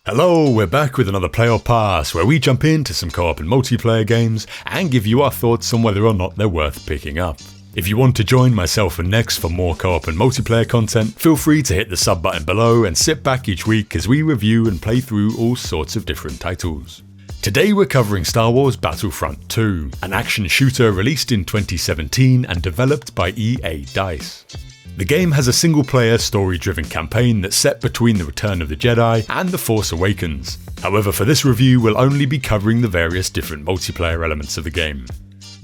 Hello, we're back with another Play or Pass, where we jump into some co-op and multiplayer games and give you our thoughts on whether or not they're worth picking up. If you want to join myself and Nex for more co-op and multiplayer content, feel free to hit the sub button below and sit back each week as we review and play through all sorts of different titles. Today we're covering Star Wars Battlefront 2, an action shooter released in 2017 and developed by EA DICE. The game has a single-player, story-driven campaign that's set between The Return of the Jedi and The Force Awakens. However, for this review we'll only be covering the various different multiplayer elements of the game.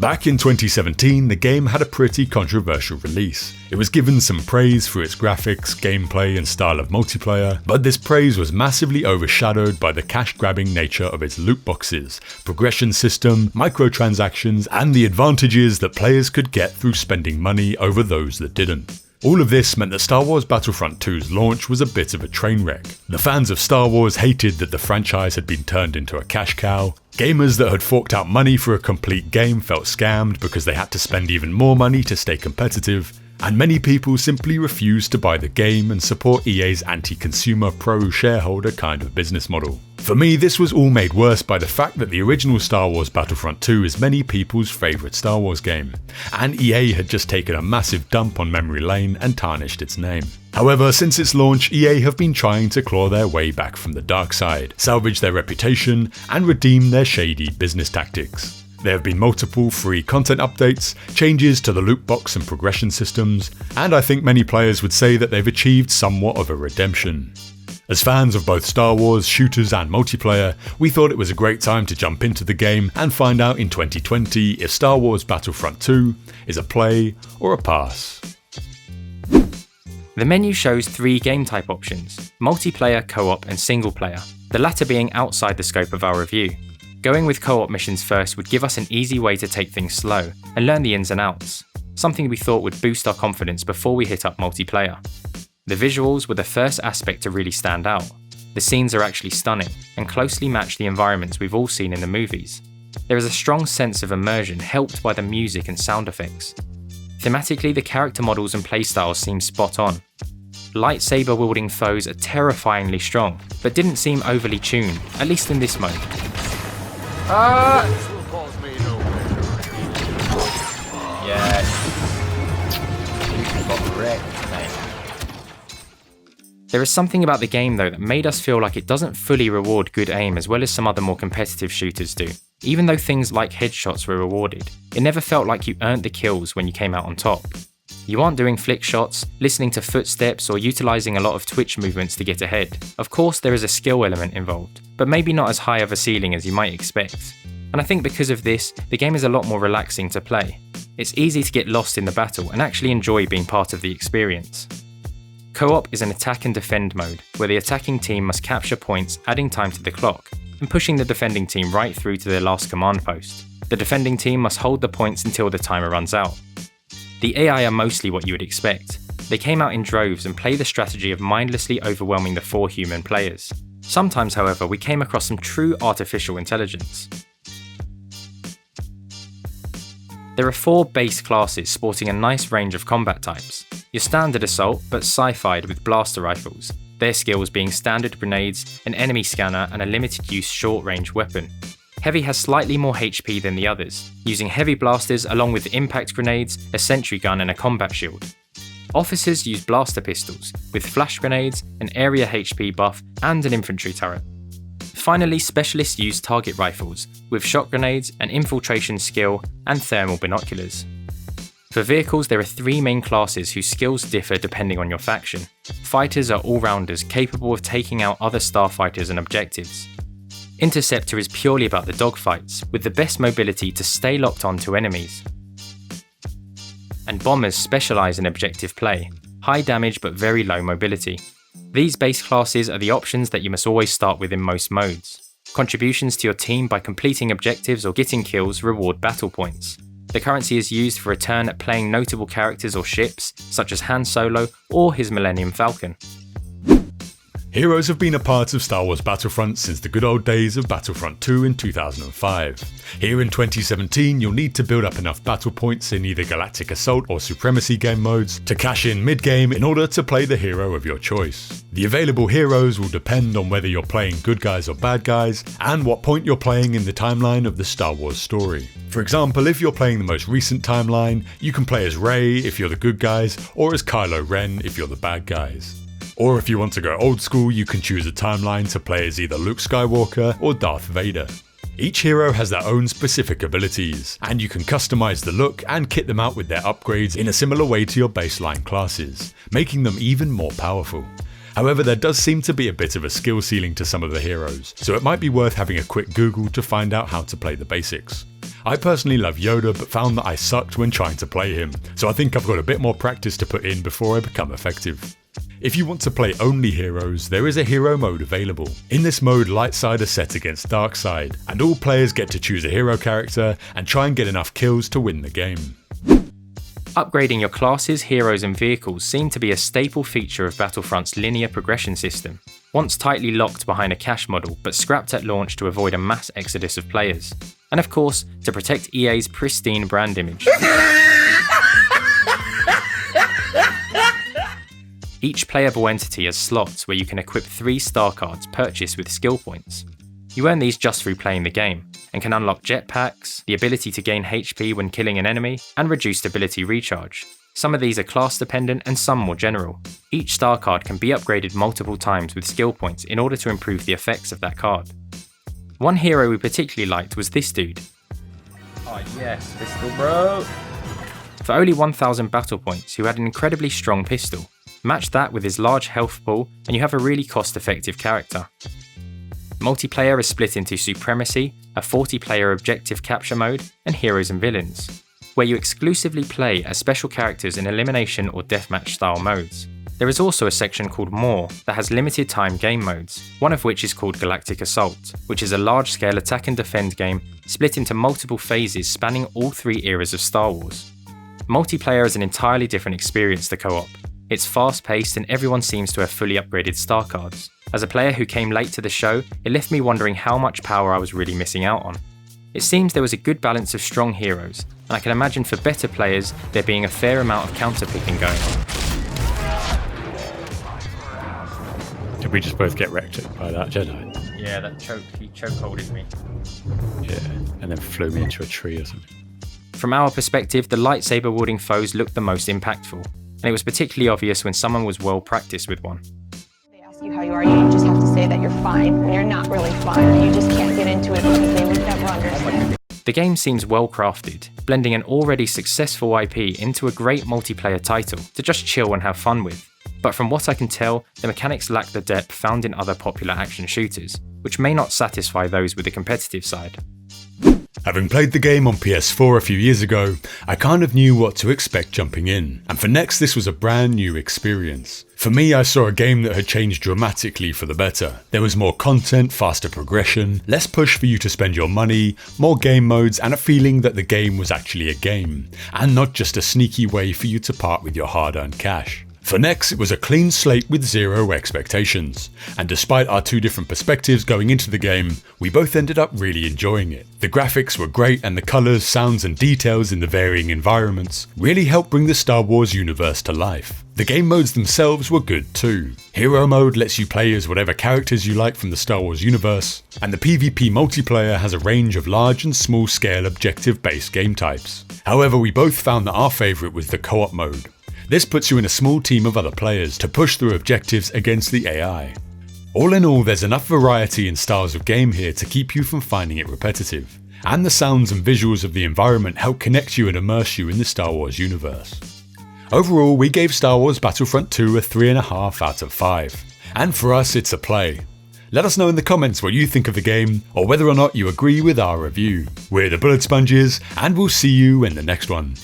Back in 2017, the game had a pretty controversial release. It was given some praise for its graphics, gameplay and style of multiplayer, but this praise was massively overshadowed by the cash-grabbing nature of its loot boxes, progression system, microtransactions and the advantages that players could get through spending money over those that didn't. All of this meant that Star Wars Battlefront 2's launch was a bit of a train wreck. The fans of Star Wars hated that the franchise had been turned into a cash cow. Gamers that had forked out money for a complete game felt scammed because they had to spend even more money to stay competitive. And many people simply refused to buy the game and support EA's anti-consumer pro-shareholder kind of business model. For me, this was all made worse by the fact that the original Star Wars Battlefront 2 is many people's favourite Star Wars game, and EA had just taken a massive dump on memory lane and tarnished its name. However, since its launch, EA have been trying to claw their way back from the dark side, salvage their reputation, and redeem their shady business tactics. There have been multiple free content updates, changes to the loot box and progression systems, and I think many players would say that they've achieved somewhat of a redemption. As fans of both Star Wars, shooters and multiplayer, we thought it was a great time to jump into the game and find out in 2020 if Star Wars Battlefront 2 is a play or a pass. The menu shows 3 game type options: multiplayer, co-op and single player, the latter being outside the scope of our review. Going with co-op missions first would give us an easy way to take things slow and learn the ins and outs, something we thought would boost our confidence before we hit up multiplayer. The visuals were the first aspect to really stand out. The scenes are actually stunning and closely match the environments we've all seen in the movies. There is a strong sense of immersion helped by the music and sound effects. Thematically, the character models and playstyles seem spot on. Lightsaber wielding foes are terrifyingly strong, but didn't seem overly tuned, at least in this mode. There is something about the game though that made us feel like it doesn't fully reward good aim as well as some other more competitive shooters do. Even though things like headshots were rewarded, it never felt like you earned the kills when you came out on top. You aren't doing flick shots, listening to footsteps or utilising a lot of twitch movements to get ahead. Of course there is a skill element involved, but maybe not as high of a ceiling as you might expect. And I think because of this, the game is a lot more relaxing to play. It's easy to get lost in the battle and actually enjoy being part of the experience. Co-op is an attack and defend mode, where the attacking team must capture points, adding time to the clock, and pushing the defending team right through to their last command post. The defending team must hold the points until the timer runs out. The AI are mostly what you would expect. They came out in droves and play the strategy of mindlessly overwhelming the 4 human players. Sometimes, however, we came across some true artificial intelligence. There are 4 base classes sporting a nice range of combat types. Your standard assault, but sci-fied with blaster rifles, their skills being standard grenades, an enemy scanner and a limited use short range weapon. Heavy has slightly more HP than the others, using heavy blasters along with impact grenades, a sentry gun and a combat shield. Officers use blaster pistols, with flash grenades, an area HP buff and an infantry turret. Finally, specialists use target rifles, with shot grenades, an infiltration skill and thermal binoculars. For vehicles, there are 3 main classes whose skills differ depending on your faction. Fighters are all-rounders capable of taking out other starfighters and objectives. Interceptor is purely about the dogfights, with the best mobility to stay locked on to enemies. And bombers specialise in objective play, high damage but very low mobility. These base classes are the options that you must always start with in most modes. Contributions to your team by completing objectives or getting kills reward battle points. The currency is used for a turn at playing notable characters or ships, such as Han Solo or his Millennium Falcon. Heroes have been a part of Star Wars Battlefront since the good old days of Battlefront 2 in 2005. Here in 2017, you'll need to build up enough battle points in either Galactic Assault or Supremacy game modes to cash in mid-game in order to play the hero of your choice. The available heroes will depend on whether you're playing good guys or bad guys, and what point you're playing in the timeline of the Star Wars story. For example, if you're playing the most recent timeline, you can play as Rey if you're the good guys, or as Kylo Ren if you're the bad guys. Or if you want to go old school, you can choose a timeline to play as either Luke Skywalker or Darth Vader. Each hero has their own specific abilities, and you can customize the look and kit them out with their upgrades in a similar way to your baseline classes, making them even more powerful. However, there does seem to be a bit of a skill ceiling to some of the heroes, so it might be worth having a quick Google to find out how to play the basics. I personally love Yoda, but found that I sucked when trying to play him, so I think I've got a bit more practice to put in before I become effective. If you want to play only heroes, there is a hero mode available. In this mode, light side is set against dark side, and all players get to choose a hero character and try and get enough kills to win the game. Upgrading your classes, heroes and vehicles seem to be a staple feature of Battlefront's linear progression system, once tightly locked behind a cache model but scrapped at launch to avoid a mass exodus of players. And of course, to protect EA's pristine brand image. Each playable entity has slots where you can equip 3 star cards purchased with skill points. You earn these just through playing the game, and can unlock jetpacks, the ability to gain HP when killing an enemy, and reduced ability recharge. Some of these are class dependent and some more general. Each star card can be upgraded multiple times with skill points in order to improve the effects of that card. One hero we particularly liked was this dude. Oh yes, pistol bro! For only 1000 battle points, who had an incredibly strong pistol. Match that with his large health pool and you have a really cost-effective character. Multiplayer is split into Supremacy, a 40-player objective capture mode, and Heroes and Villains, where you exclusively play as special characters in elimination or deathmatch style modes. There is also a section called More that has limited time game modes, one of which is called Galactic Assault, which is a large-scale attack and defend game split into multiple phases spanning all 3 eras of Star Wars. Multiplayer is an entirely different experience to co-op. It's fast-paced and everyone seems to have fully upgraded star cards. As a player who came late to the show, it left me wondering how much power I was really missing out on. It seems there was a good balance of strong heroes, and I can imagine for better players there being a fair amount of counter-picking going on. Did we just both get wrecked by that Jedi? Yeah, he chokeholded me. Yeah, and then flew me into a tree or something. From our perspective, the lightsaber-wielding foes looked the most impactful, and it was particularly obvious when someone was well practiced with one. They ask you how you are, you just have to say that you're fine when you're not really fine, or you just can't get into it because they would never understand. The game seems well crafted, blending an already successful IP into a great multiplayer title to just chill and have fun with. But from what I can tell, the mechanics lack the depth found in other popular action shooters, which may not satisfy those with the competitive side. Having played the game on PS4 a few years ago, I kind of knew what to expect jumping in, and for Next this was a brand new experience. For me, I saw a game that had changed dramatically for the better. There was more content, faster progression, less push for you to spend your money, more game modes, and a feeling that the game was actually a game, and not just a sneaky way for you to part with your hard-earned cash. For Next, it was a clean slate with 0 expectations, and despite our 2 different perspectives going into the game, we both ended up really enjoying it. The graphics were great and the colours, sounds and details in the varying environments really helped bring the Star Wars universe to life. The game modes themselves were good too. Hero mode lets you play as whatever characters you like from the Star Wars universe, and the PvP multiplayer has a range of large and small scale objective based game types. However, we both found that our favourite was the co-op mode. This puts you in a small team of other players to push through objectives against the AI. All in all, there's enough variety in styles of game here to keep you from finding it repetitive, and the sounds and visuals of the environment help connect you and immerse you in the Star Wars universe. Overall, we gave Star Wars Battlefront 2 a 3.5 out of 5, and for us it's a play. Let us know in the comments what you think of the game, or whether or not you agree with our review. We're the Bullet Sponges, and we'll see you in the next one.